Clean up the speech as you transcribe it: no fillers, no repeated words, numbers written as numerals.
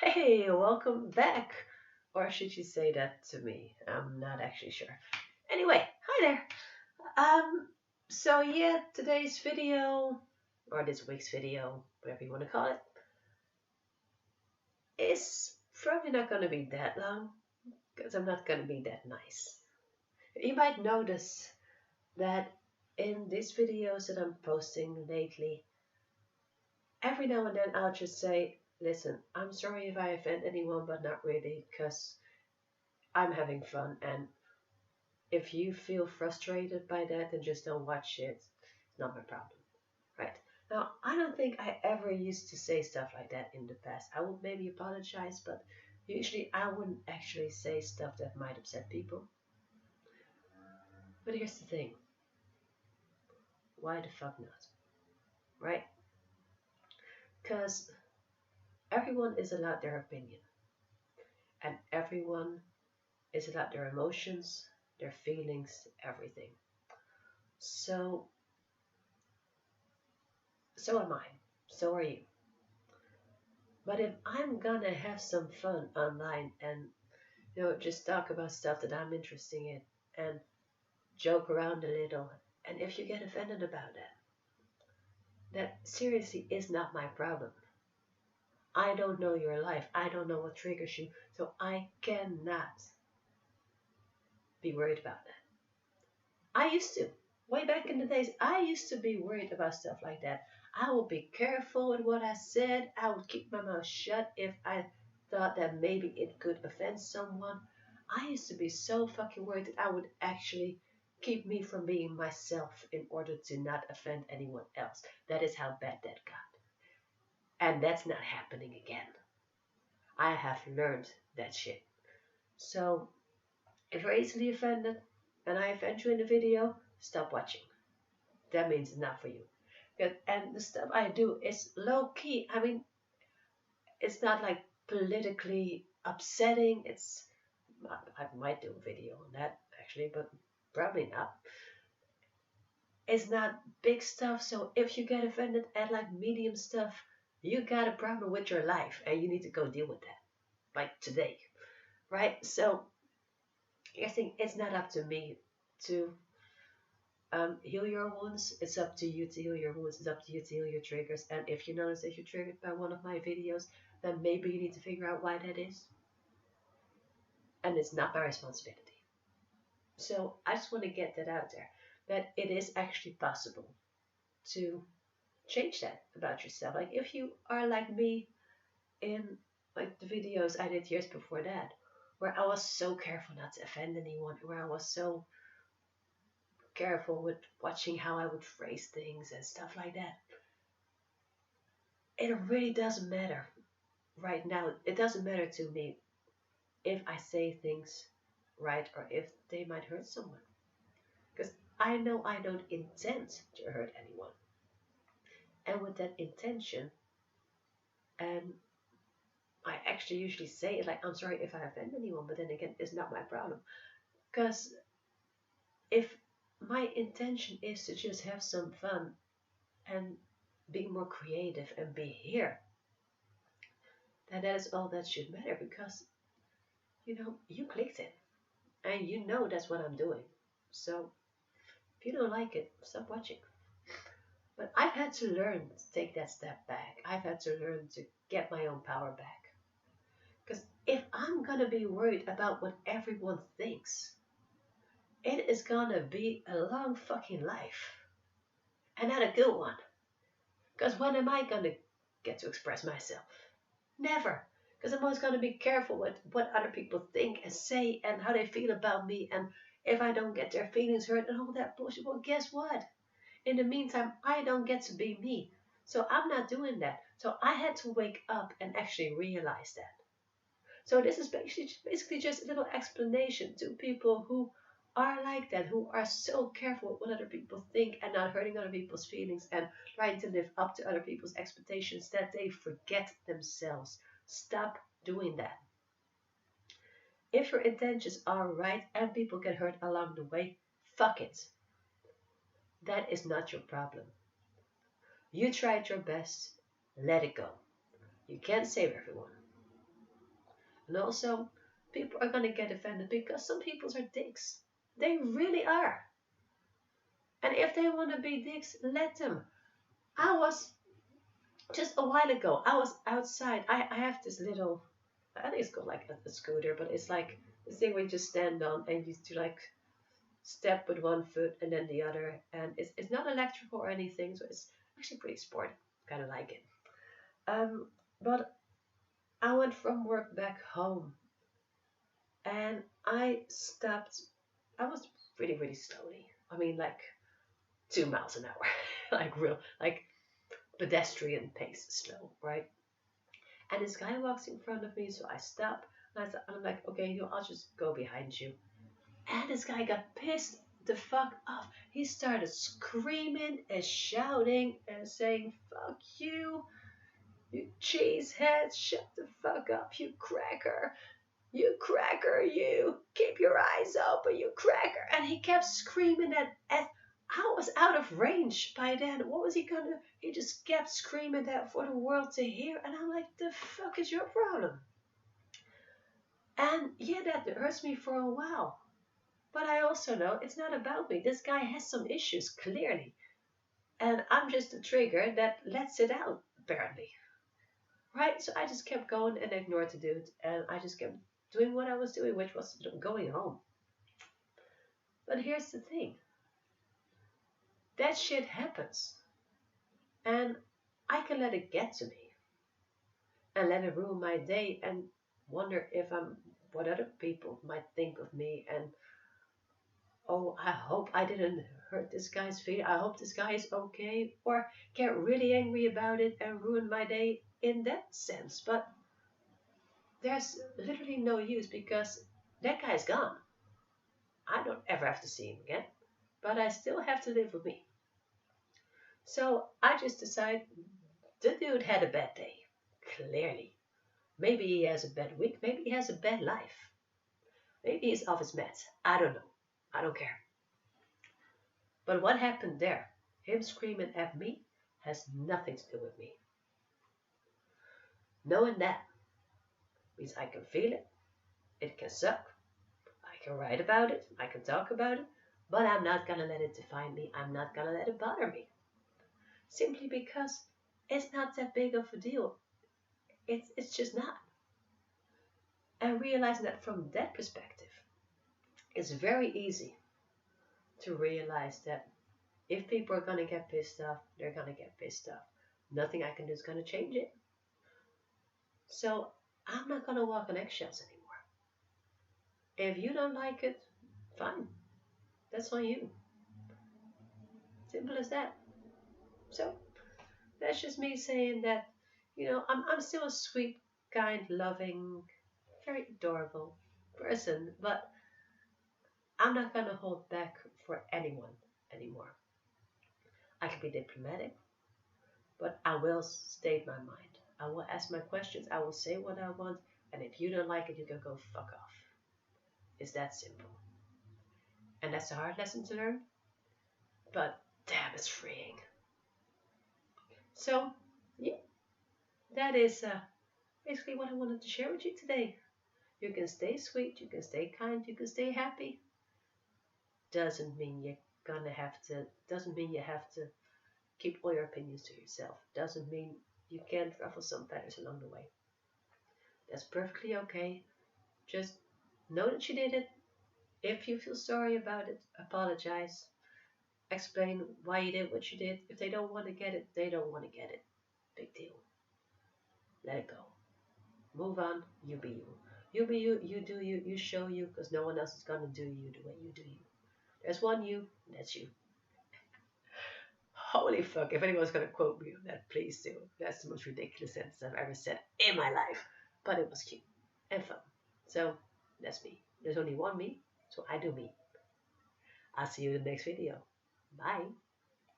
Hey, welcome back. Or should you say that to me? I'm not actually sure. Anyway, hi there. Today's video, or this week's video, whatever you want to call it, is probably not going to be that long because I'm not going to be that nice. You might notice that in these videos that I'm posting lately, every now and then I'll just say, listen, I'm sorry if I offend anyone, but not really, because I'm having fun and if you feel frustrated by that, then just don't watch it. It's not my problem. Right. Now, I don't think I ever used to say stuff like that in the past. I would maybe apologize, but usually I wouldn't actually say stuff that might upset people. But here's the thing, why the fuck not? Right? Because everyone is allowed their opinion, and everyone is allowed their emotions, their feelings, everything. So, so am I. So are you. But if I'm gonna have some fun online and just talk about stuff that I'm interested in and joke around a little, and if you get offended about that, that seriously is not my problem. I don't know your life. I don't know what triggers you, so I cannot be worried about that. I used to. Way back in the days, I used to be worried about stuff like that. I would be careful with what I said. I would keep my mouth shut if I thought that maybe it could offend someone. I used to be so fucking worried that I would actually keep me from being myself in order to not offend anyone else. That is how bad that got. And that's not happening again. I have learned that shit. So, if you're easily offended and I offend you in the video, stop watching. That means it's not for you. And the stuff I do is low key. I mean, it's not like politically upsetting. I might do a video on that actually, but probably not. It's not big stuff. So if you get offended at like medium stuff, you got a problem with your life and you need to go deal with that. Like today, right? So I think it's not up to me to heal your wounds. It's up to you to heal your wounds. It's up to you to heal your triggers. And if you notice that you're triggered by one of my videos, then maybe you need to figure out why that is. And it's not my responsibility. So I just want to get that out there, that it is actually possible to change that about yourself. Like if you are like me in like the videos I did years before that, where I was so careful not to offend anyone, where I was so careful with watching how I would phrase things and stuff like that. It really doesn't matter right now. It doesn't matter to me if I say things right or if they might hurt someone. Because I know I don't intend to hurt anyone. And with that intention, and I actually usually say it like, I'm sorry if I offend anyone, but then again, it's not my problem. Because if my intention is to just have some fun and be more creative and be here, then that is all that should matter because, you clicked it and you know that's what I'm doing. So if you don't like it, stop watching. But I've had to learn to take that step back. I've had to learn to get my own power back. Because if I'm gonna be worried about what everyone thinks, it is gonna be a long fucking life. And not a good one. Because when am I gonna get to express myself? Never. Because I'm always gonna be careful with what other people think and say and how they feel about me and if I don't get their feelings hurt and all that bullshit. Well, guess what? In the meantime, I don't get to be me. So I'm not doing that. So I had to wake up and actually realize that. So this is basically just a little explanation to people who are like that, who are so careful with what other people think and not hurting other people's feelings and trying to live up to other people's expectations that they forget themselves. Stop doing that. If your intentions are right and people get hurt along the way, fuck it. That is not your problem. You tried your best, let it go. You can't save everyone. And also, people are going to get offended because some people are dicks. They really are. And if they want to be dicks, let them. I was, just a while ago, I was outside. I have this little, I think it's called like a scooter, but it's like this thing where you just stand on and you do like step with one foot and then the other. And it's not electrical or anything, so it's actually pretty sporty. Kind of like it. Um, but I went from work back home and I stopped. I was really, really slowly. I mean, like 2 miles an hour, like real, like pedestrian pace slow, right? And this guy walks in front of me, so I stop. And I'm like, okay, I'll just go behind you. And this guy got pissed the fuck off. He started screaming and shouting and saying, fuck you, you cheesehead, shut the fuck up, you cracker. You cracker, you. Keep your eyes open, you cracker. And he kept screaming that I was out of range by then. What was he gonna? He just kept screaming that for the world to hear. And I'm like, the fuck is your problem? And yeah, that hurts me for a while. But I also know it's not about me. This guy has some issues, clearly. And I'm just a trigger that lets it out, apparently. Right? So I just kept going and ignored the dude. And I just kept doing what I was doing, which was going home. But here's the thing. That shit happens. And I can let it get to me. And let it ruin my day and wonder if I'm what other people might think of me. And oh, I hope I didn't hurt this guy's feelings. I hope this guy is okay. Or get really angry about it and ruin my day in that sense. But there's literally no use because that guy's gone. I don't ever have to see him again. But I still have to live with me. So I just decided the dude had a bad day. Clearly. Maybe he has a bad week. Maybe he has a bad life. Maybe he's off his meds. I don't know. I don't care. But what happened there, him screaming at me, has nothing to do with me. Knowing that means I can feel it. It can suck. I can write about it. I can talk about it. But I'm not going to let it define me. I'm not going to let it bother me. Simply because it's not that big of a deal. It's just not. And realizing that from that perspective, it's very easy to realize that if people are going to get pissed off, they're going to get pissed off. Nothing I can do is going to change it. So I'm not going to walk on eggshells anymore. If you don't like it, fine. That's on you. Simple as that. So that's just me saying that, I'm still a sweet, kind, loving, very adorable person, but I'm not going to hold back for anyone anymore. I can be diplomatic, but I will state my mind. I will ask my questions. I will say what I want. And if you don't like it, you can go fuck off. It's that simple. And that's a hard lesson to learn. But damn, it's freeing. So, yeah, that is basically what I wanted to share with you today. You can stay sweet, you can stay kind, you can stay happy. Doesn't mean you have to keep all your opinions to yourself. Doesn't mean you can't ruffle some feathers along the way. That's perfectly okay. Just know that you did it. If you feel sorry about it, apologize. Explain why you did what you did. If they don't want to get it, they don't want to get it. Big deal. Let it go. Move on. You be you. You be you. You do you. You show you, because no one else is going to do you the way you do you. There's one you, and that's you. Holy fuck, if anyone's going to quote me on that, please do. That's the most ridiculous sentence I've ever said in my life. But it was cute and fun. So, that's me. There's only one me, so I do me. I'll see you in the next video. Bye.